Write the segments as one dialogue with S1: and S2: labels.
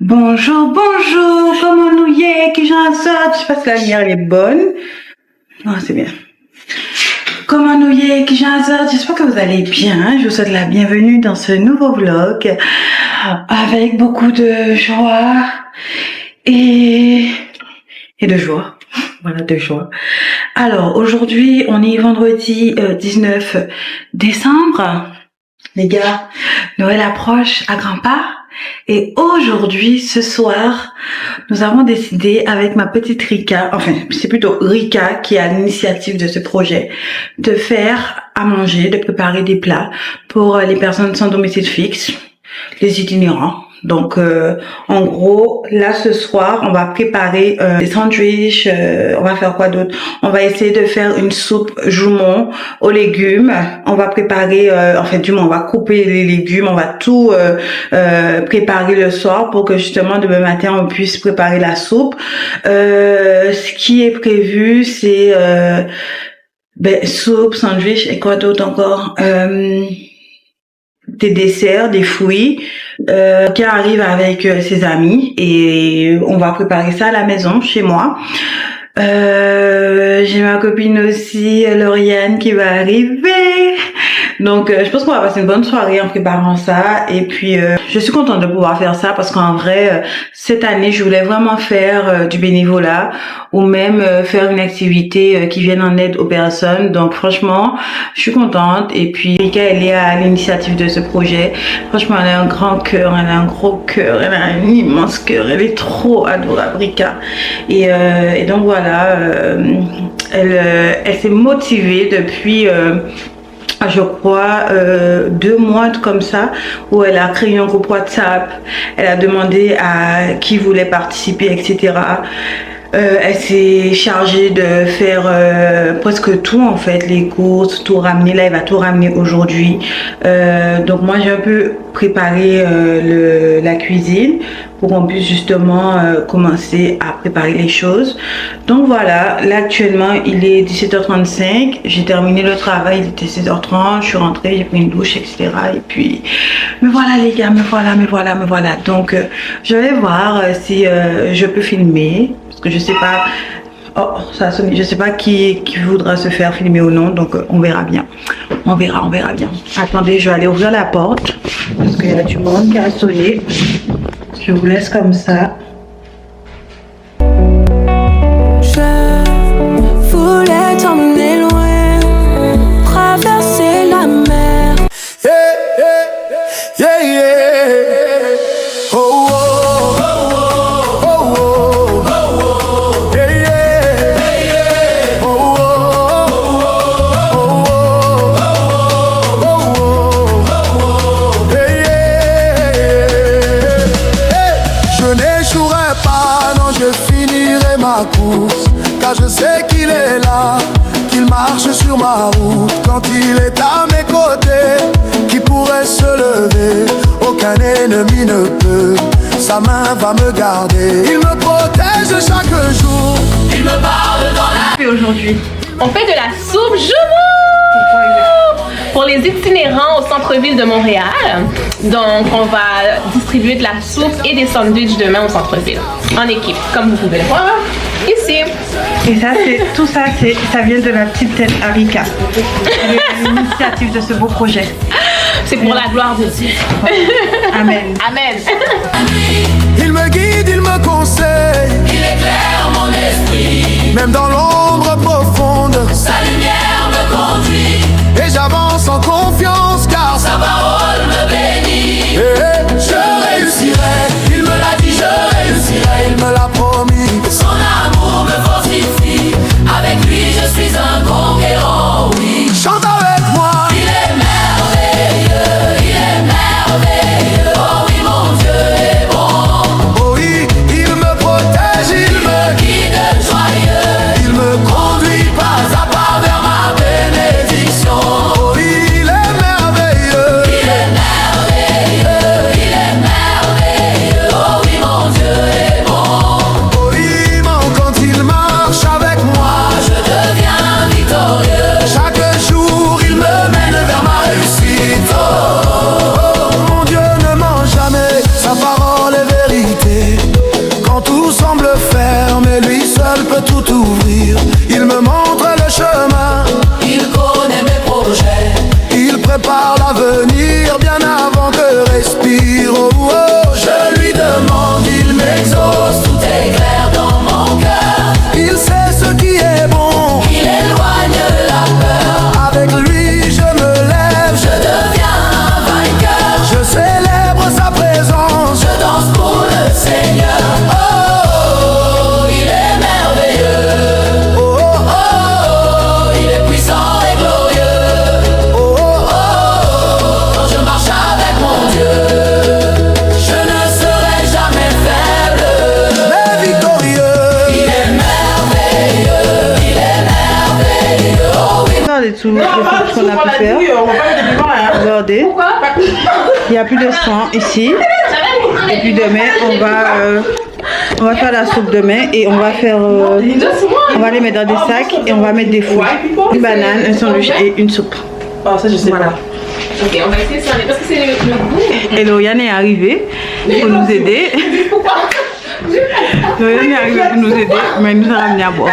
S1: Bonjour, bonjour, comment nous y est, qui j'en sort, je sais pas si la lumière elle est bonne. Non, c'est bien. Comment nous y est, qui j'en sort, j'espère que vous allez bien. Je vous souhaite la bienvenue dans ce nouveau vlog avec beaucoup de joie et de joie. Voilà, de joie. Alors, aujourd'hui, on est vendredi 19 décembre. Les gars, Noël approche à grands pas. Et aujourd'hui, ce soir, nous avons décidé avec ma petite Rika, enfin, c'est plutôt Rika qui est à l'initiative de ce projet, de faire à manger, de préparer des plats pour les personnes sans domicile fixe, les itinérants. Donc, en gros, là, ce soir, on va préparer des sandwichs. On va faire quoi d'autre? On va essayer de faire une soupe Joumon aux légumes. On va préparer, du moins, on va couper les légumes. On va tout préparer le soir pour que justement demain matin on puisse préparer la soupe. Ce qui est prévu, c'est soupe, sandwich et quoi d'autre encore? Des desserts, des fruits qui arrivent avec ses amis et on va préparer ça à la maison chez moi. J'ai ma copine aussi, Lauriane, qui va arriver. Donc, je pense qu'on va passer une bonne soirée en préparant ça. Et puis, je suis contente de pouvoir faire ça parce qu'en vrai, cette année, je voulais vraiment faire du bénévolat ou même faire une activité qui vienne en aide aux personnes. Donc, franchement, je suis contente. Et puis, Rika, elle est à l'initiative de ce projet. Franchement, elle a un grand cœur, elle a un gros cœur, elle a un immense cœur. Elle est trop adorable, Rika. Et donc, voilà, elle s'est motivée depuis... je crois 2 mois comme ça, où elle a créé un groupe WhatsApp, elle a demandé à qui voulait participer, etc. Elle s'est chargée de faire presque tout en fait, les courses, tout ramener. Là, elle va tout ramener aujourd'hui. Donc moi, j'ai un peu préparé la cuisine pour qu'on puisse justement commencer à préparer les choses. Donc voilà, là actuellement, il est 17h35. J'ai terminé le travail, il était 16h30. Je suis rentrée, j'ai pris une douche, etc. Et puis, me voilà les gars, me voilà. Donc, je vais voir si je peux filmer. Parce que je sais pas, oh ça a sonné, je sais pas qui voudra se faire filmer ou non, donc on verra bien. On verra bien. Attendez, je vais aller ouvrir la porte parce qu'il y a du monde qui a sonné. Je vous laisse comme ça.
S2: Je voulais t'emmener loin, traverser la mer.
S3: Yeah, yeah. Oh, oh, oh, oh, oh, yeah, yeah. Oh, oh, oh, oh, yeah. Je n'échouerai pas, non, je finirai ma course, car je sais qu'il est là, qu'il marche sur ma route. Quand il est à mes côtés, qui pourrait se lever? Aucun ennemi ne peut, sa main va me garder. Il me protège chaque jour, il me parle dans la...
S1: Et aujourd'hui,
S4: on fait de la soupe Joumon pour les itinérants au centre-ville de Montréal. Donc, on va distribuer de la soupe et des sandwichs demain au centre-ville, en équipe, comme vous pouvez le voir ici.
S1: et ça c'est tout ça, ça vient de la petite tête à Rika. Elle est à l'initiative de ce beau projet.
S4: C'est pour la gloire de Dieu.
S1: Amen.
S4: Amen.
S3: Il me guide, il me conseille, il éclaire mon esprit. Même dans l'ombre profonde, sa lumière me conduit. Et j'avance en confiance car sa parole me bénit. Je réussirai, il me l'a dit, je réussirai, il me l'a promis. Son amour me fortifie, avec lui je suis un conquérant, oui. Chante avec moi. Il est merveilleux, il est merveilleux. Oh oui, mon Dieu est bon. Oh oui, il me protège, il me guide joyeux. Il me
S1: tout ce qu'on a pu faire. Regardez. Il n'y a plus de sang ici. Et puis demain, on va faire la soupe demain et on va les mettre dans des sacs et on va mettre des fruits. Une banane, un sandwich et une soupe.
S4: Oh, ça, je sais pas. Ok, on va essayer ça, parce que c'est le goût.
S1: Et Lauriane est arrivée pour nous aider. Lauriane est arrivée pour nous aider, mais elle nous a ramené à boire.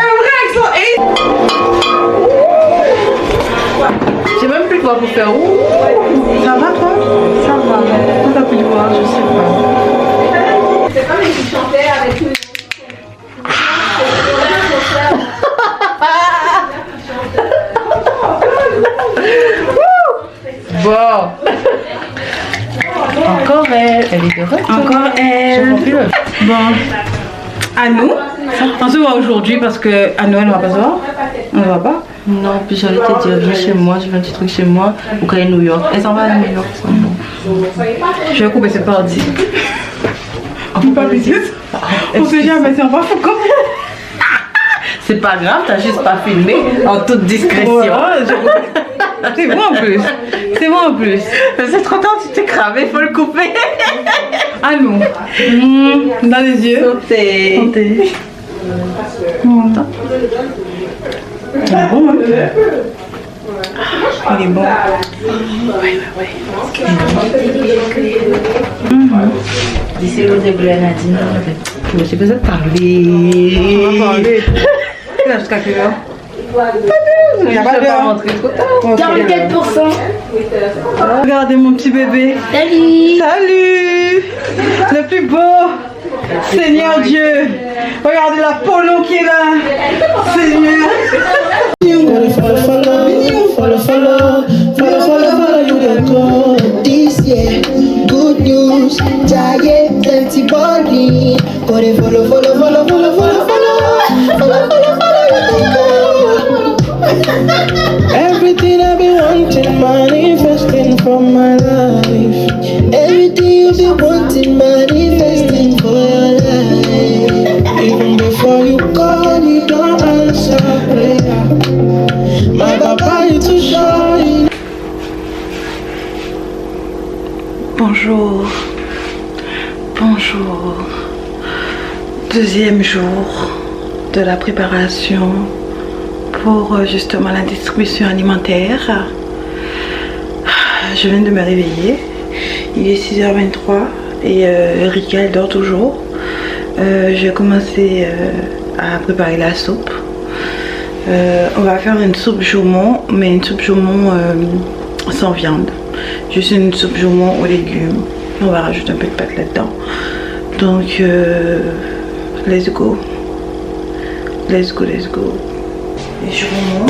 S4: J'ai même plus de voix pour faire.
S1: Ça va toi? Ça va. Toi t'as plus de voix, je sais pas.
S4: C'est comme les qui chantaient avec nous.
S1: Bon.
S5: Encore elle est de retour.
S1: Encore elle. Bon. À nous. On se voit aujourd'hui parce que à Noël on va pas se voir. On ne va pas.
S5: Non, puis j'allais te dire, viens chez moi, je fais un petit truc chez moi, ou quand elle est New York. Elle s'en va à New York, ça.
S1: Je vais couper cette partie. On peut pas plus. On sait jamais, c'est pas fou comme.
S5: C'est pas grave, t'as juste pas filmé en toute discrétion.
S1: C'est bon en plus. C'est bon en plus.
S5: C'est trop tard, tu t'es cramé, faut le couper.
S1: À nous. Dans les yeux.
S5: Sauter.
S1: Santé. Il est bon, hein? Il est bon.
S5: D'ici le début, elle a dit non, je suis besoin de parler.
S1: On va parler. Tu l'as jusqu'à quelle heure? Il n'y a pas d'heure.
S5: Rentrer trop tard.
S1: 44%. Regardez mon petit bébé.
S5: Salut.
S1: Salut. Le plus beau. Seigneur Dieu. Regardez la polo qui est là. Seigneur.
S6: Follow, you can go this year. Good news, giant empty body. Go they follow, you can go. Everything I've been wanting, manifesting from my life. Everything you've been wanting, manifesting for your life. Even before you call, you don't answer prayer. My papa is too shy.
S1: Bonjour. Bonjour. Deuxième jour de la préparation pour justement la distribution alimentaire. Je viens de me réveiller. Il est 6h23 et Rika elle dort toujours. J'ai commencé à préparer la soupe. On va faire une soupe joumon, mais une soupe joumon sans viande. Juste une soupe joumon aux légumes. On va rajouter un peu de pâte là-dedans. Donc, let's go. Let's go, let's go. Les joumons.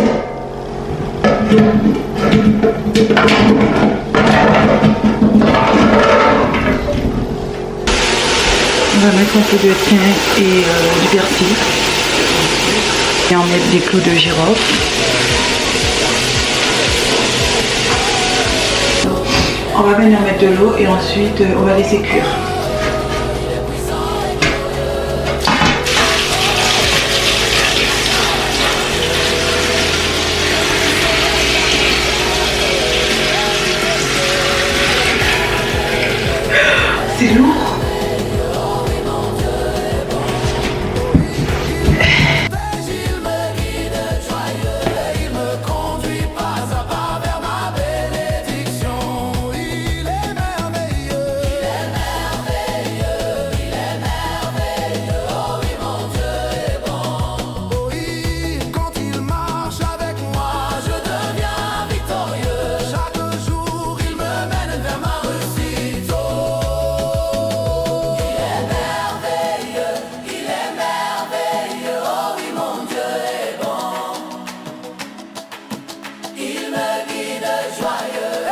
S1: On va mettre un peu de thym et du persil. Et on met des clous de girofle. On va venir mettre de l'eau et ensuite on va laisser cuire. C'est lourd.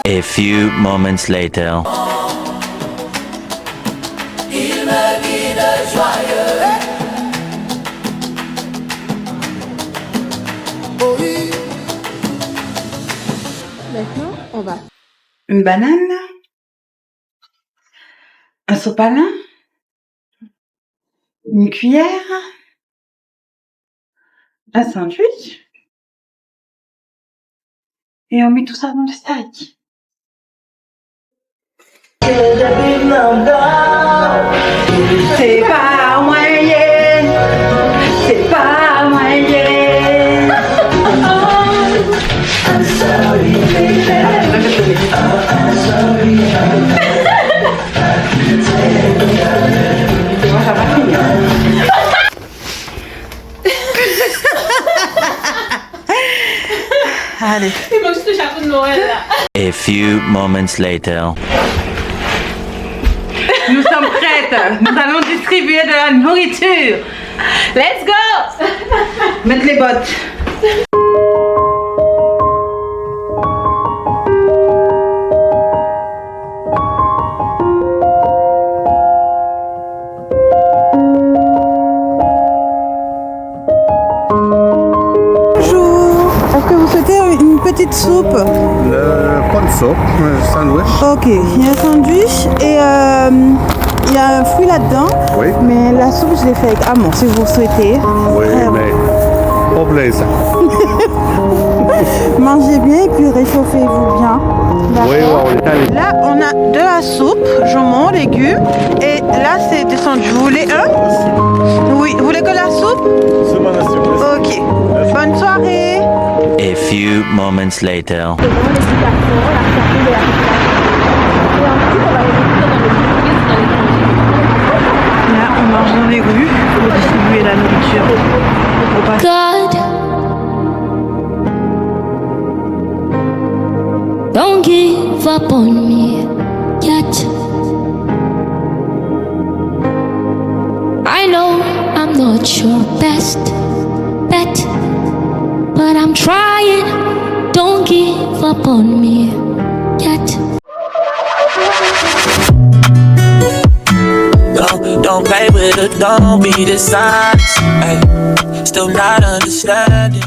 S7: A few moments later.
S8: Maintenant, on va.
S1: Une banane, un sopalin, une cuillère, un sandwich, Et on met tout ça dans le steak. C'est pas moyen, c'est pas moyen. I'm sorry, baby. I'm sorry. Allez.
S4: Il faut juste le chapeau de Noël là.
S7: A few moments later.
S1: Nous sommes prêtes. Nous allons distribuer de la nourriture.
S4: Let's go!
S1: Mettre les bottes.
S8: Bonjour. Est-ce que vous souhaitez une petite soupe?
S9: Pas de soupe, un sandwich.
S8: Ok, il y a un sandwich et il y a un fruit là-dedans.
S9: Oui.
S8: Mais la soupe, je l'ai fait avec amour, si vous souhaitez.
S9: Oui, mais pas plaisant.
S8: Mangez bien et puis réchauffez-vous bien.
S9: Oui,
S8: D'accord.
S9: on est allé.
S8: Là, on a de la soupe, jambon, légumes. Et là, c'est des sandwichs. Vous voulez un? Oui. Vous voulez que la soupe? Ok. Bonne soirée.
S7: A few moments later.
S1: Là, on marche dans les rues pour distribuer la nourriture.
S2: God, don't give up on me yet. I know I'm not your best bet, but I'm trying. Don't give up on me yet.
S10: Don't play with it, don't be dishonest. Ay, still not understanding.